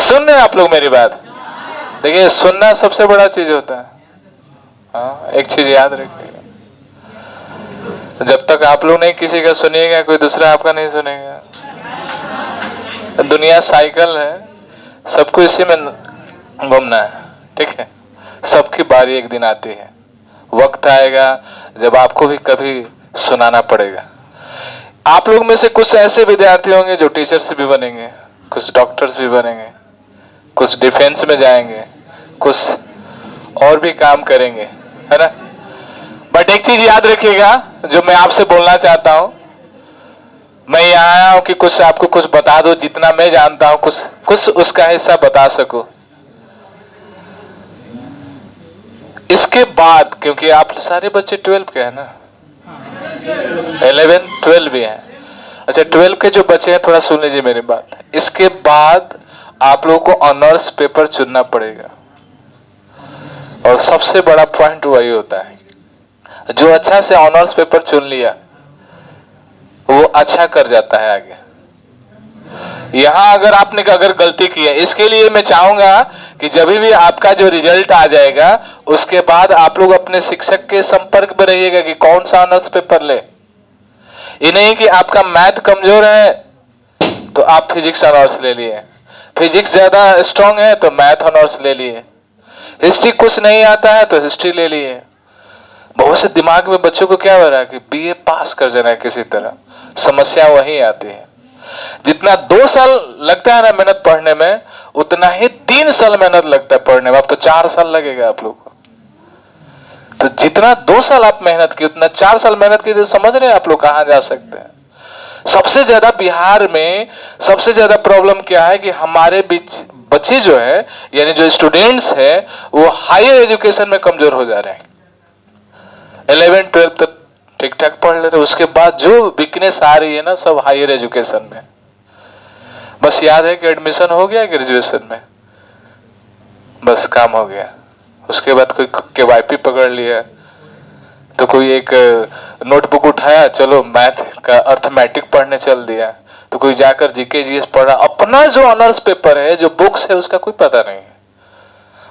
सुन रहे हैं आप लोग मेरी बात? देखिए, सुनना सबसे बड़ा चीज होता है। हाँ, एक चीज याद रखिएगा, जब तक आप लोग नहीं किसी का सुनिएगा, कोई दूसरा आपका नहीं सुनेगा। दुनिया साइकिल है, सबको इसी में घूमना है, ठीक है। सबकी बारी एक दिन आती है, वक्त आएगा जब आपको भी कभी सुनाना पड़ेगा। आप लोग में से कुछ ऐसे विद्यार्थी होंगे जो टीचर्स भी बनेंगे, कुछ डॉक्टर्स भी बनेंगे, कुछ डिफेंस में जाएंगे, कुछ और भी काम करेंगे, है ना। बट एक चीज याद रखिएगा जो मैं आपसे बोलना चाहता हूं, मैं यहाँ आया हूं कि कुछ आपको कुछ बता दो, जितना मैं जानता हूं कुछ उसका हिस्सा बता सकूं। इसके बाद, क्योंकि आप सारे बच्चे 12 के हैं ना, 11 12 भी हैं। अच्छा, 12 के जो बच्चे हैं, थोड़ा सुन लीजिए मेरी बात। इसके बाद आप लोगों को ऑनर्स पेपर चुनना पड़ेगा, और सबसे बड़ा पॉइंट वही होता है, जो अच्छा से ऑनर्स पेपर चुन लिया वो अच्छा कर जाता है आगे। यहां अगर गलती की है, इसके लिए मैं चाहूंगा कि जब भी आपका जो रिजल्ट आ जाएगा उसके बाद आप लोग अपने शिक्षक के संपर्क में रहिएगा कि कौन सा ऑनर्स पेपर ले। ये नहीं कि आपका मैथ कमजोर है तो आप फिजिक्स ऑनर्स ले लिए, फिजिक्स ज्यादा स्ट्रांग है तो मैथ ऑनर्स ले लिए, हिस्ट्री कुछ नहीं आता है तो हिस्ट्री ले लिए। बहुत से दिमाग में बच्चों को क्या हो रहा है कि बीए पास कर जाना है किसी तरह, समस्या वही आती है। जितना 2 साल लगता है ना मेहनत पढ़ने में, उतना ही 3 साल मेहनत लगता है पढ़ने में। अब तो 4 साल लगेगा आप लोग को। तो जितना 2 साल आप मेहनत की, उतना 4 साल मेहनत की, तो समझ रहे हैं आप लोग कहां जा सकते हैं। सबसे ज्यादा बिहार में सबसे ज्यादा प्रॉब्लम क्या है कि हमारे बीच बच्चे जो है, यानी जो स्टूडेंट्स है, वो हायर एजुकेशन में कमजोर हो जा रहे हैं। 11 12 तक ठीक ठाक पढ़ ले रहे, उसके बाद जो वीकनेस आ रही है ना, सब हायर एजुकेशन में। बस याद है कि एडमिशन हो गया ग्रेजुएशन में, बस काम हो गया। उसके बाद कोई केवाईपी पकड़ लिया, तो कोई एक नोटबुक उठाया, चलो मैथ का अर्थमेटिक पढ़ने चल दिया, तो कोई जाकर जीके जीएस पढ़ा। अपना जो ऑनर्स पेपर है, जो बुक्स है, उसका कोई पता नहीं है।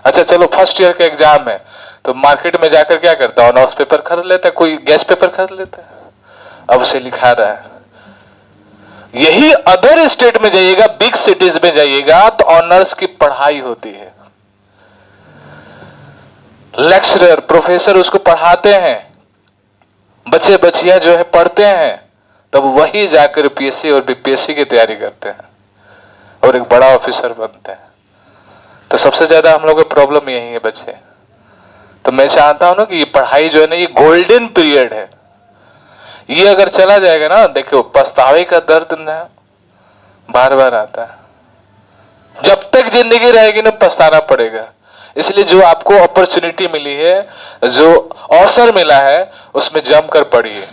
अच्छा चलो, फर्स्ट ईयर का एग्जाम है, तो मार्केट में जाकर क्या करता है, ऑनर्स पेपर खरीद लेता है, कोई गैस पेपर खरीद लेता है, अब उसे लिखा रहा है। यही अदर स्टेट में जाइएगा, बिग सिटीज में जाइएगा, तो ऑनर्स की पढ़ाई होती है, लेक्चरर प्रोफेसर उसको पढ़ाते हैं, बच्चे बच्चियां जो है पढ़ते हैं, तब वही जाकर पीएससी और बीपीएससी की तैयारी करते हैं और एक बड़ा ऑफिसर बनते हैं। तो सबसे ज्यादा हम लोग का प्रॉब्लम यही है बच्चे। तो मैं चाहता हूं ना कि ये पढ़ाई जो है ना, ये गोल्डन पीरियड है। ये अगर चला जाएगा ना, देखो पछतावे का दर्द ना बार बार आता है। जब तक जिंदगी रहेगी ना, पछताना पड़ेगा। इसलिए जो आपको अपॉर्चुनिटी मिली है, जो अवसर मिला है, उसमें जमकर पढ़िए।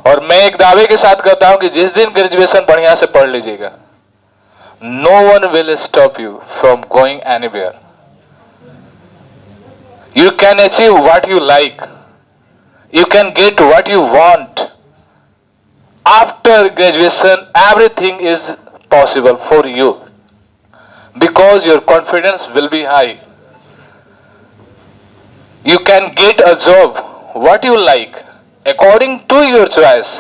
और मैं एक दावे के साथ कहता हूं कि जिस दिन ग्रेजुएशन बढ़िया से पढ़ लीजिएगा, no one will stop you from going anywhere. You can achieve what you like. You can get what you want. After graduation, everything is possible for you because your confidence will be high. You can get a job what you like according to your choice.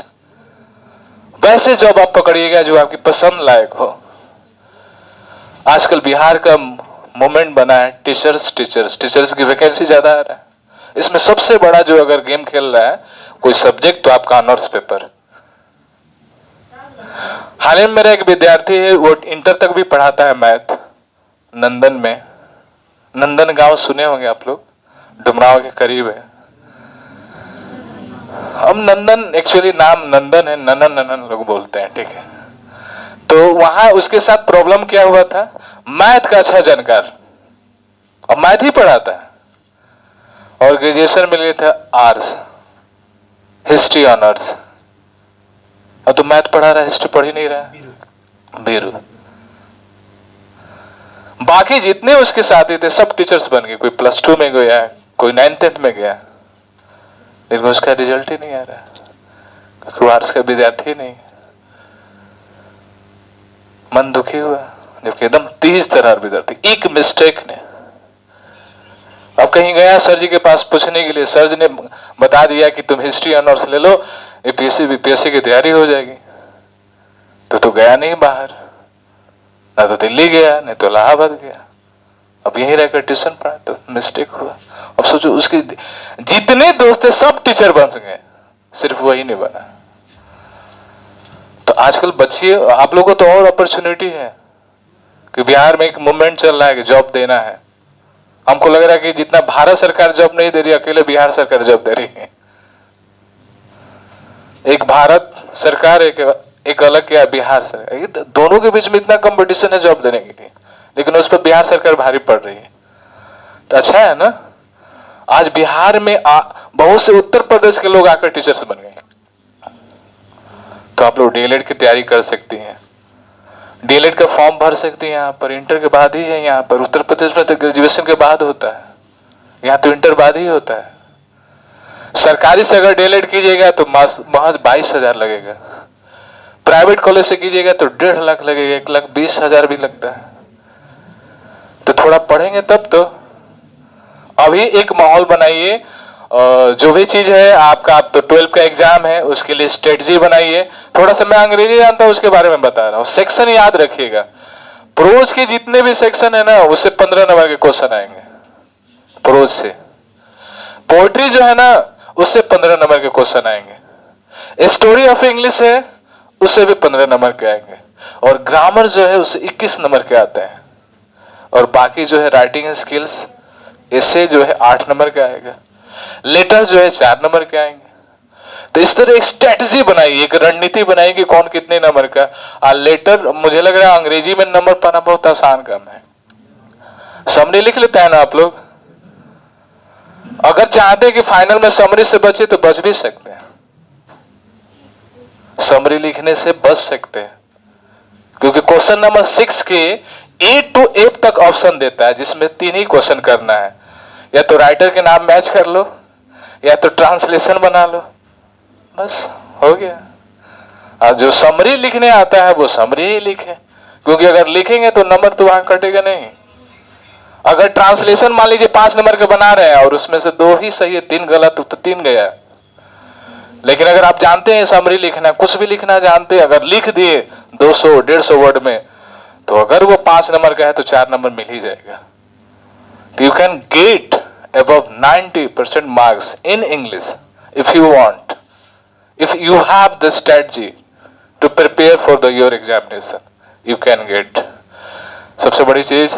वैसे job आप पकड़िएगा जो आपकी पसंद लायक हो। आजकल बिहार का movement बना है टीचर्स की वैकेंसी ज्यादा आ रहा है। इसमें सबसे बड़ा जो अगर गेम खेल रहा है कोई सब्जेक्ट, तो आपका ऑनर्स पेपर। हाल ही में मेरा एक विद्यार्थी है, वो इंटर तक भी पढ़ाता है मैथ, नंदन में। नंदन गांव सुने होंगे आप लोग, डुमराव के करीब है। अब नंदन, एक्चुअली नाम नंदन है, ननन ननन लोग बोलते हैं, ठीक है। तो वहां उसके साथ प्रॉब्लम क्या हुआ था, मैथ का अच्छा जानकार, अब मैथ ही पढ़ाता है, और ग्रेजुएशन में लिया था आर्ट्स, हिस्ट्री ऑनर्स। अब तो मैथ पढ़ा रहा है, हिस्ट्री पढ़ ही नहीं रहा, बीरू। बाकी जितने उसके साथी थे सब टीचर्स बन गए, कोई +2 में गया, कोई 9th 10th में गया, लेकिन उसका रिजल्ट ही नहीं आ रहा, क्योंकि आर्ट्स का विद्यार्थी नहीं। मन दुखी हुआ, जबकि एकदम तेज तर्रार विद्यार्थी, एक मिस्टेक ने। अब कहीं गया सर जी के पास पूछने के लिए, सर जी ने बता दिया कि तुम हिस्ट्री ऑनर्स ले लो, यूपीएससी बीपीएससी की तैयारी हो जाएगी। तो गया नहीं बाहर, ना तो दिल्ली गया, नहीं तो इलाहाबाद गया, अब यहीं रहकर ट्यूशन पढ़ा, तो मिस्टेक हुआ। अब सोचो उसके जितने दोस्त थे सब टीचर बन गए, सिर्फ वही नहीं बना। तो आजकल बच्चे, आप लोगों को तो और अपॉर्चुनिटी है कि बिहार में एक मूवमेंट चल रहा है कि जॉब देना है। हमको लग रहा है कि जितना भारत सरकार जॉब नहीं दे रही, अकेले बिहार सरकार जॉब दे रही है। एक भारत सरकार, एक अलग क्या बिहार सरकार, दोनों के बीच में इतना कंपटीशन है जॉब देने के लिए, लेकिन उस पर बिहार सरकार भारी पड़ रही है। तो अच्छा है ना, आज बिहार में बहुत से उत्तर प्रदेश के लोग आकर टीचर्स बन गए। तो आप लोग डीएलएड की तैयारी कर सकती हैं, डीएलएड का फॉर्म भर सकती हैं। यहाँ पर इंटर के बाद ही है, यहाँ पर उत्तर प्रदेश में तो ग्रेजुएशन के बाद होता है, यहाँ तो इंटर बाद ही होता है। सरकारी से अगर डीएलएड कीजिएगा तो महज 22,000 लगेगा, प्राइवेट कॉलेज से कीजिएगा तो 1.5 लाख लगेगा, 1,20,000 भी लगता है। तो थोड़ा पढ़ेंगे तब तो। अभी एक माहौल बनाइए, जो भी चीज है आपका, आप तो 12 का एग्जाम है, उसके लिए स्ट्रेटजी बनाइए। थोड़ा सा मैं अंग्रेजी जानता हूं, उसके बारे में बता रहा हूं। सेक्शन याद रखिएगा, प्रोज के जितने भी सेक्शन है ना, उससे 15 नंबर के क्वेश्चन आएंगे। प्रोज से पोएट्री जो है ना, उससे 15 नंबर के क्वेश्चन आएंगे। स्टोरी ऑफ इंग्लिश है, उससे भी 15 नंबर के आएंगे। और ग्रामर जो है उससे 21 नंबर के आते हैं। और बाकी जो है राइटिंग स्किल्स, इससे जो है 8 नंबर का आएगा। लेटर्स जो है 4 नंबर के आएंगे। तो इस तरह एक स्ट्रेटजी बनाइए, एक रणनीति बनाइए कि कौन कितने नंबर का। लेटर मुझे लग रहा है अंग्रेजी में नंबर पाना बहुत आसान काम है। समरी लिख लेते हैं ना आप लोग, अगर चाहते हैं कि फाइनल में समरी से बचे तो बच भी सकते हैं, समरी लिखने से बच सकते हैं। क्योंकि क्वेश्चन नंबर 6 के A to F तक ऑप्शन देता है, जिसमें 3 ही क्वेश्चन करना है। या तो राइटर के नाम मैच कर लो, या तो ट्रांसलेशन बना लो, बस हो गया। और जो समरी लिखने आता है वो समरी ही लिखे, क्योंकि अगर लिखेंगे तो नंबर तो वहां कटेगा नहीं। अगर ट्रांसलेशन मान लीजिए 5 नंबर के बना रहे हैं और उसमें से 2 ही सही है, 3 गलत, तो 3 गया। लेकिन अगर आप जानते हैं समरी लिखना, कुछ भी लिखना जानते हैं, अगर लिख दिए 200-150 वर्ड में, तो अगर वो 5 नंबर का है तो 4 नंबर मिल ही जाएगा। तो you can get above 90% marks in English if you want, if you have the strategy to prepare for your examination, you can get। सबसे बड़ी चीज